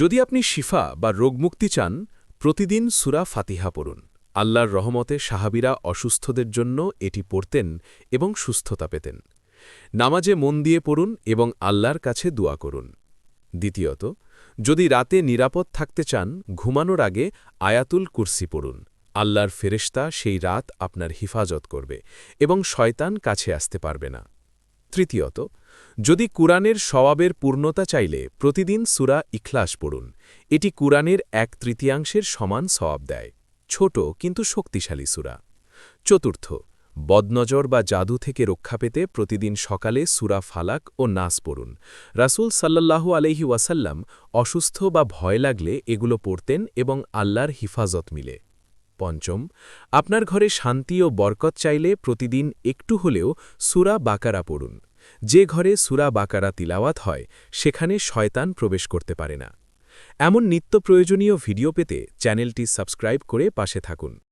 যদি আপনি শিফা বা রোগমুক্তি চান, প্রতিদিন সূরা ফাতিহা পড়ুন। আল্লাহর রহমতে সাহাবীরা অসুস্থদের জন্য এটি পড়তেন এবং সুস্থতা পেতেন। নামাজে মন দিয়ে পড়ুন এবং আল্লাহর কাছে দোয়া করুন। দ্বিতীয়ত, যদি রাতে নিরাপদ থাকতে চান, ঘুমানোর আগে আয়াতুল কুরসি পড়ুন। আল্লাহর ফেরেশতা সেই রাত আপনার হিফাজত করবে এবং শয়তান কাছে আসতে পারবে না। তৃতীয়ত, যদি কুরআনের সওয়াবের পূর্ণতা চাইলে প্রতিদিন সূরা ইখলাস পড়ুন। এটি কুরআনের 1/3 সমান সওয়াব দেয়। ছোট কিন্তু শক্তিশালী সূরা। চতুর্থ, বদনজর বা জাদু থেকে রক্ষা পেতে প্রতিদিন সকালে সূরা ফালাক ও নাস পড়ুন। রাসূল সাল্লাল্লাহু আলাইহি ওয়াসাল্লাম অসুস্থ বা ভয় লাগলে এগুলো পড়তেন এবং আল্লাহর হিফাজত মিলে। পঞ্চম, আপনার ঘরে শান্তি ও বরকত চাইলে প্রতিদিন একটু হলেও সূরা বাকারা পড়ুন। যে ঘরে সূরা বাকারা তিলাওয়াত হয়, সেখানে শয়তান প্রবেশ করতে পারে না। এমন নিত্য প্রয়োজনীয় ভিডিও পেতে চ্যানেলটি সাবস্ক্রাইব করে পাশে থাকুন।